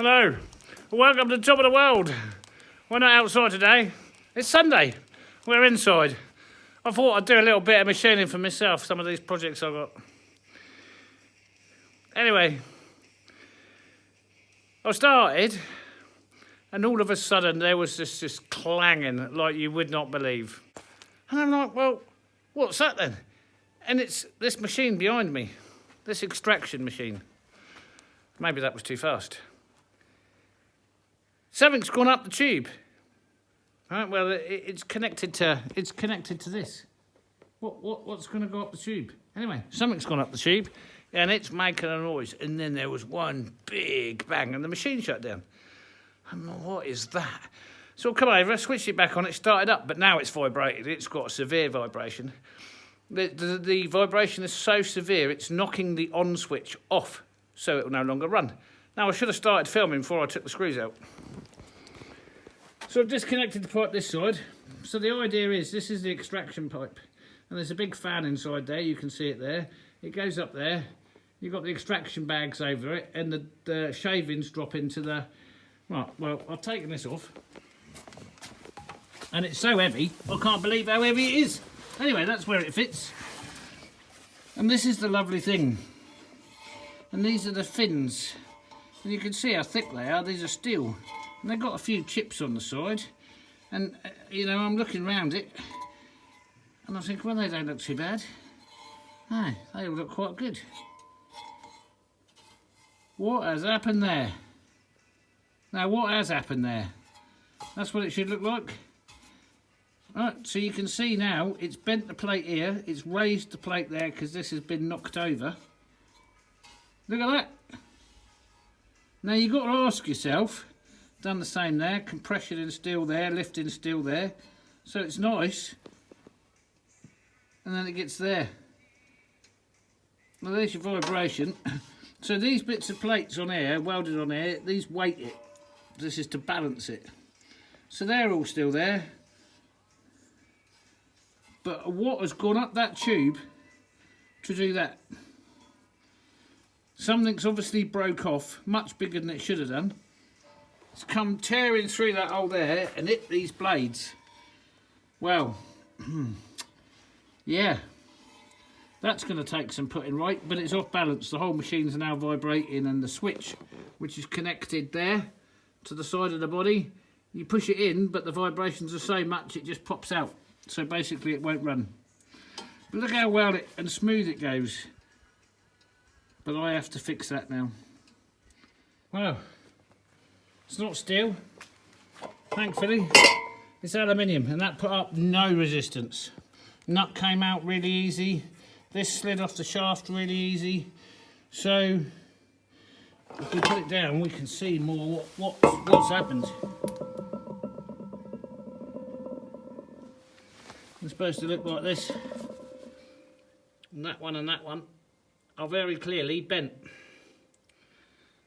Hello, welcome to the top of the world. We're not outside today, it's Sunday, we're inside. I thought I'd do a little bit of machining for myself, some of these projects I've got. Anyway, I started and all of a sudden there was this clanging like you would not believe. And I'm like, well, what's that then? And it's this machine behind me, this extraction machine. Maybe that was too fast. Something's gone up the tube. Right, well, it's connected to this. What's going to go up the tube? Anyway, something's gone up the tube, and it's making a noise. And then there was one big bang, and the machine shut down. I'm like, what is that? So I come over, switched it back on, it started up, but now it's vibrated. It's got a severe vibration. The vibration is so severe, it's knocking the on switch off, so it will no longer run. Now, I should have started filming before I took the screws out. So I've disconnected the pipe this side. So the idea is, this is the extraction pipe. And there's a big fan inside there, you can see it there. It goes up there. You've got the extraction bags over it, and the shavings drop into the... Right, well, I've taken this off. And it's so heavy, I can't believe how heavy it is. Anyway, that's where it fits. And this is the lovely thing. And these are the fins. And you can see how thick they are. These are steel. And they've got a few chips on the side. And, you know, I'm looking around it. And I think, well, they don't look too bad. No, they all look quite good. What has happened there? Now, what has happened there? That's what it should look like. Right, so you can see now, it's bent the plate here. It's raised the plate there because this has been knocked over. Look at that. Now you've got to ask yourself, done the same there, compression in steel there, lifting steel there, so it's nice, and then it gets there. Now there's your vibration. So these bits of plates on here, welded on here, these weight it. This is to balance it. So they're all still there. But what has gone up that tube to do that? Something's obviously broke off, much bigger than it should have done. It's come tearing through that hole there and hit these blades. Well, yeah, that's going to take some putting right, but it's off balance. The whole machine's now vibrating, and the switch, which is connected there to the side of the body, you push it in, but the vibrations are so much it just pops out. So basically it won't run. But look how well and smooth it goes. But I have to fix that now. Well, it's not steel, thankfully. It's aluminium, and that put up no resistance. Nut came out really easy. This slid off the shaft really easy. So if we put it down, we can see more what's happened. It's supposed to look like this. And that one are very clearly bent.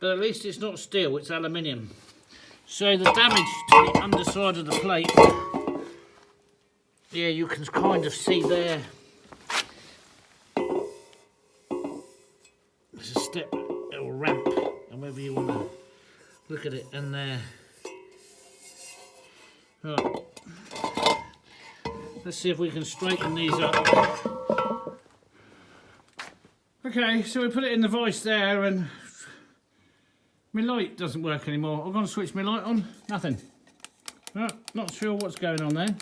But at least it's not steel, it's aluminium. So the damage to the underside of the plate, yeah, you can kind of see there. There's a step, a little ramp, and whether you want to look at it in there. Right. Let's see if we can straighten these up. Okay, so we put it in the vise there, and my light doesn't work anymore. I'm going to switch my light on. Nothing. Not sure what's going on there.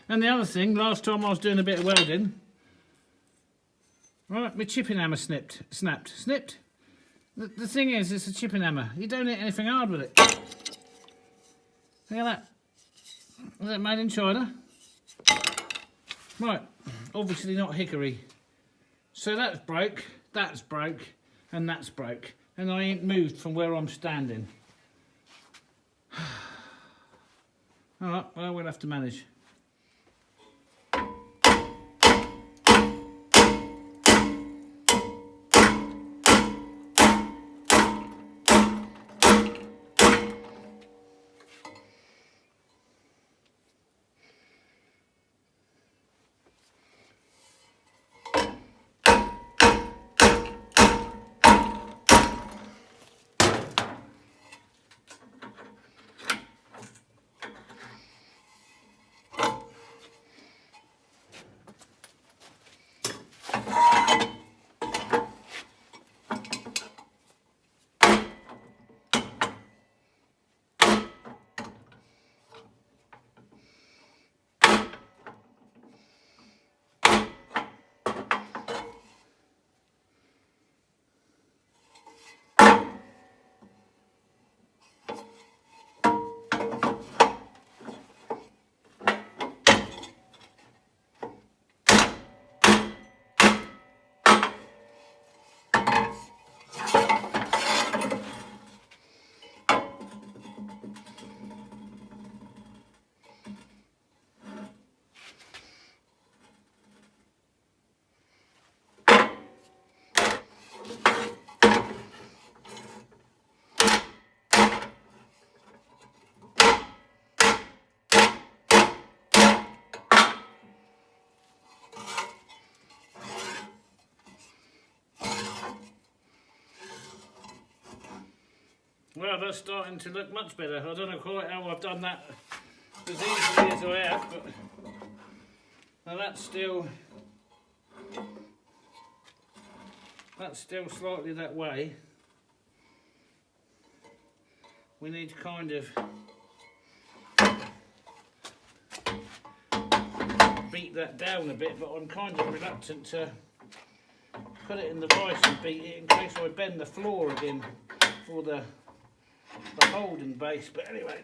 And the other thing, last time I was doing a bit of welding, right, my chipping hammer snapped. The thing is, it's a chipping hammer. You don't hit anything hard with it. Look at that. Was that made in China? Right, obviously not hickory. So that's broke, and that's broke. And I ain't moved from where I'm standing. Alright, well, we'll have to manage. Well, that's starting to look much better. I don't know quite how I've done that as easily as I have, but now that's still slightly that way. We need to kind of beat that down a bit, but I'm kind of reluctant to put it in the vise and beat it in case I bend the floor again for the holding base. But anyway.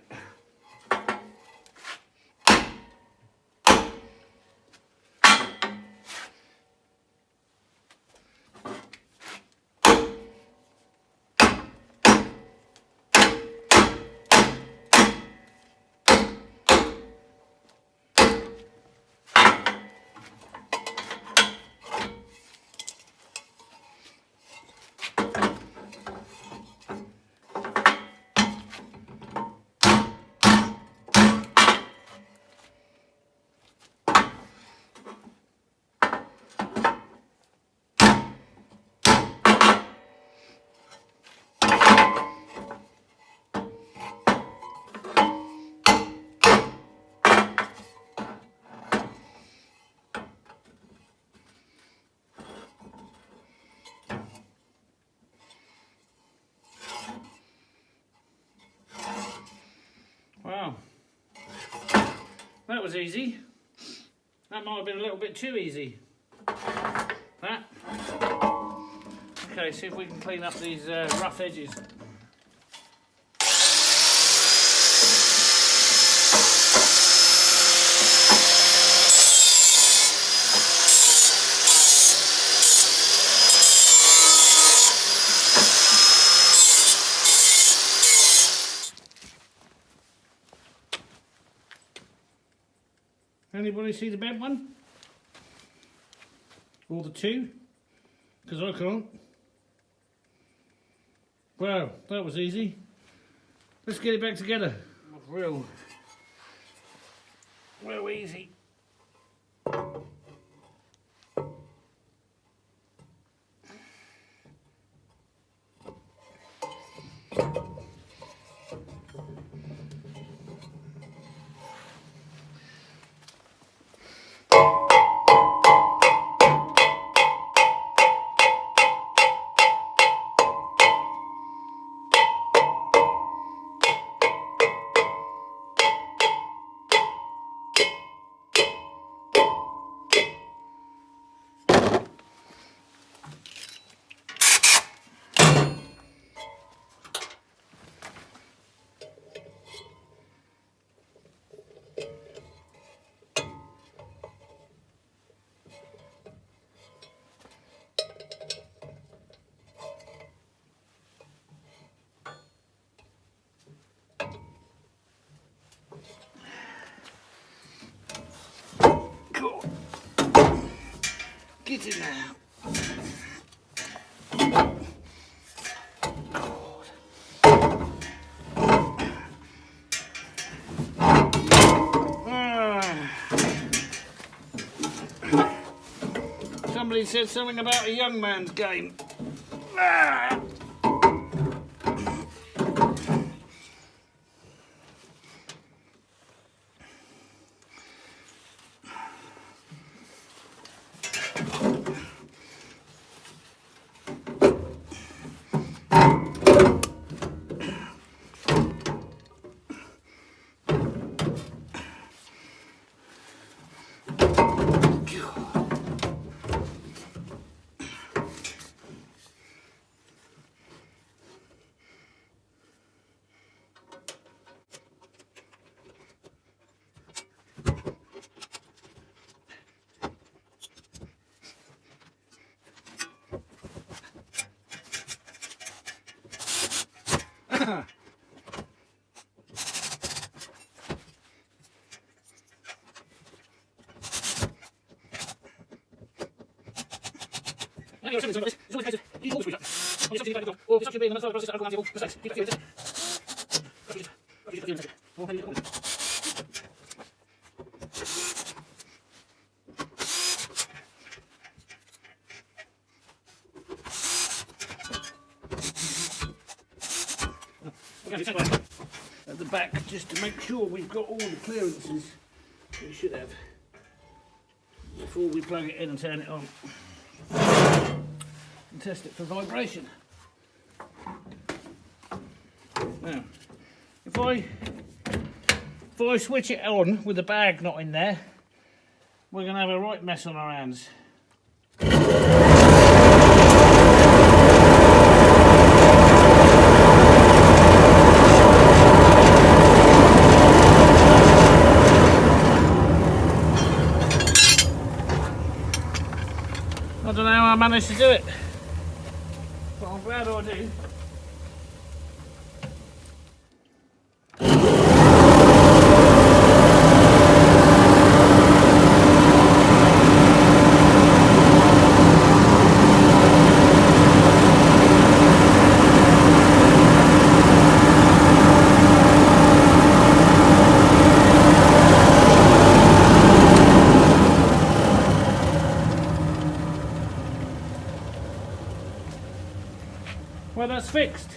Wow, that was easy. That might have been a little bit too easy. That. Okay, see if we can clean up these rough edges. Anybody see the bent one? Or the two? Because I can't. Wow, that was easy. Let's get it back together. Real easy. Get in there. Somebody said something about a young man's game. at the back just to make sure we've got all the clearances we should have before we plug it in and turn it on and test it for vibration. Now, if I switch it on with the bag not in there, we're going to have a right mess on our hands. I don't know how I managed to do it, but I'm glad I do. Well, that's fixed.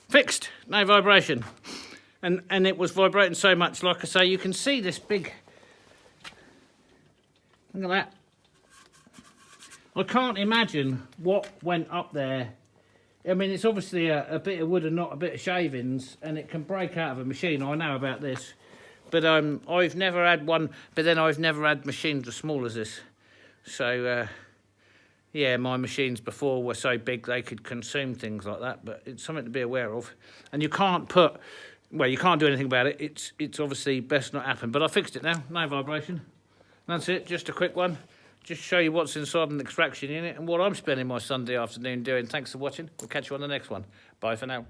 Fixed, no vibration. And it was vibrating so much, like I say, you can see this big, look at that. I can't imagine what went up there. I mean, it's obviously a bit of wood and not a bit of shavings, and it can break out of a machine. I know about this. But I've never had one, but then I've never had machines as small as this. So, yeah, my machines before were so big they could consume things like that, but it's something to be aware of. And you can't put, well, you can't do anything about it. It's obviously best not happen. But I fixed it now, no vibration. That's it, just a quick one. Just show you what's inside an extraction unit and what I'm spending my Sunday afternoon doing. Thanks for watching. We'll catch you on the next one. Bye for now.